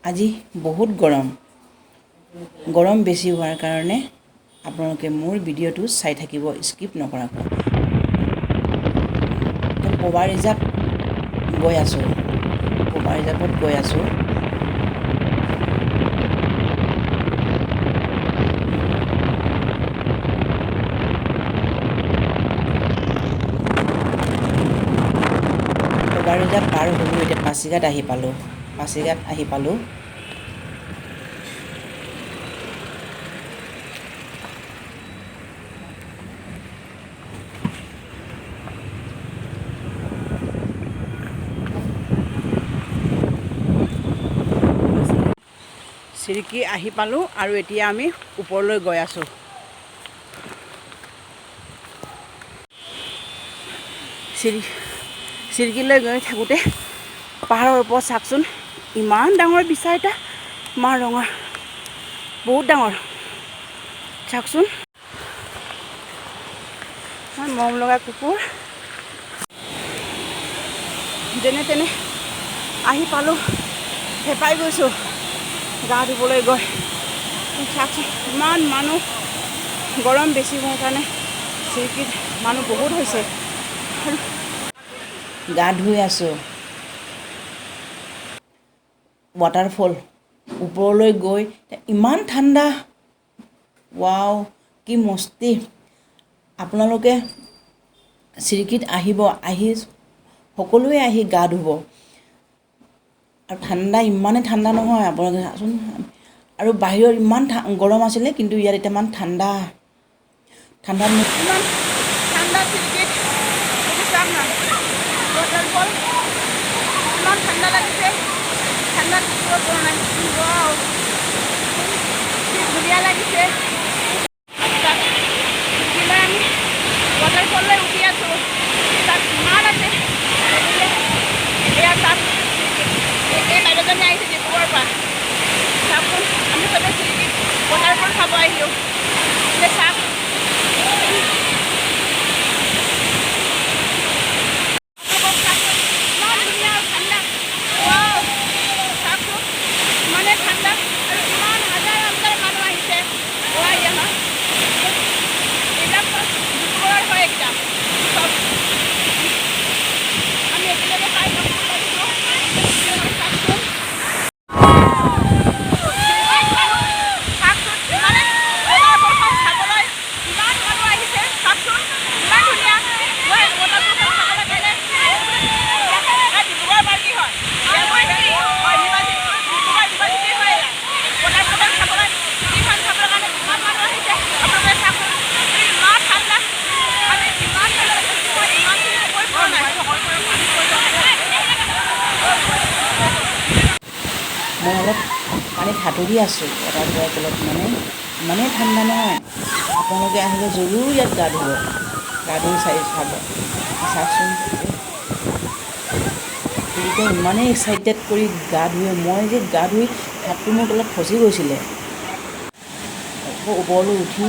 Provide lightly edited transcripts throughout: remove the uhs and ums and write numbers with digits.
আজি বহুত গৰম বেছি হোৱাৰ কাৰণে আপোনালোকে মোৰ ভিডিঅ'টো চাই থাকিব স্কিপ নকৰাকৈ। পবা ৰিজাৰ্ভ গৈ আছোঁ, পবা ৰিজাৰ্ভত গৈ আছোঁ। পবা ৰিজাৰ্ভ পাৰ হ'লোঁ, এতিয়া পাছিঘাট আহি পালোঁ। চিৰকি আহি পালোঁ আৰু এতিয়া আমি ওপৰলৈ গৈ আছোঁ। চিৰকিলৈ গৈ থাকোঁতে পাহাৰৰ ওপৰত চাওকচোন, ইমান ডাঙৰ বিচা এটা, ইমান ৰঙা, বহুত ডাঙৰ। চাওকচোন, মৰম লগা কুকুৰ। যেনে তেনে আহি পালোঁ, হেঁপাই গৈছোঁ গা ধুবলৈ গৈ। চাওকচোন, ইমান মানুহ, গৰম বেছি হোৱাৰ কাৰণে চিৰকিত মানুহ বহুত হৈছে। গা ধুই আছোঁ। waterfall ওপৰলৈ গৈ ইমান ঠাণ্ডা, ৱাও কি মস্তি। আপোনালোকে চিৰকিত আহি সকলোৱে আহি গা ধুব। আৰু ঠাণ্ডা, ইমানেই ঠাণ্ডা নহয়, আপোনালোকে চাচোন। আৰু বাহিৰত ইমান গৰম আছিলে, কিন্তু ইয়াত এতিয়া ইমান ঠাণ্ডা ইমান ঠাণ্ডা চিৰকিত। waterfall ইমান ঠাণ্ডা লাগিছে, ঠাণ্ডাত থাকিব পৰা নাই। ৱাও, কি ধুনীয়া লাগিছে। কিবা আমি waterfallলৈ উঠি আছোঁ, তাত ইমান আছে। এয়া তাত এই বাইদেউজনী আহিছে ডিব্ৰুগড়ৰ পৰা। চাওকচোন, আমি চবেই চিৰকিত waterfall চাব আহিলোঁ। চাওক, মই অলপ পানীত সাঁতুৰি আছোঁ। waterfallত ইমানেই ঠাণ্ডা নহয়। আপোনালোকে আহিলে জৰুৰ ইয়াত গা ধুব, গা ধুই চাব। চাওকচোন, এতিয়া ইমানেই এক্সাইটেড কৰি গা ধুৱে। মই যে গা ধুই হাতটো মোৰ অলপ ফচি গৈছিলে। আকৌ ওপৰলৈ উঠি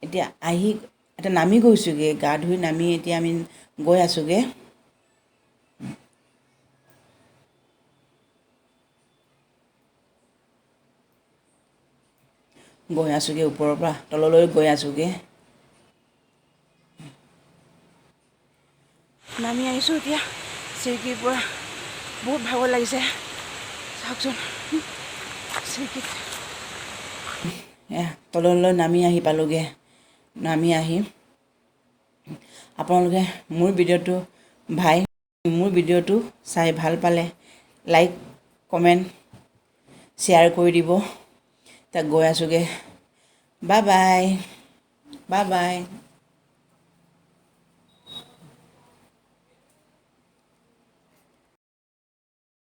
এতিয়া নামি গৈছোঁগৈ। গা ধুই নামি এতিয়া আমি গৈ আছোঁগৈ। ওপৰৰ পৰা তললৈ গৈ আছোঁগৈ। নামি আহিছোঁ এতিয়া চিৰকিৰ পৰা। বহুত ভাগৰ লাগিছে, চাওকচোন চিৰকিত। তললৈ নামি আহি পালোঁগৈ। নামি আহি আপোনালোকে মোৰ ভিডিঅ'টো চাই ভাল পালে লাইক, কমেণ্ট, শ্বেয়াৰ কৰি দিব। তাক গৈ আছোঁগৈ। Bye bye.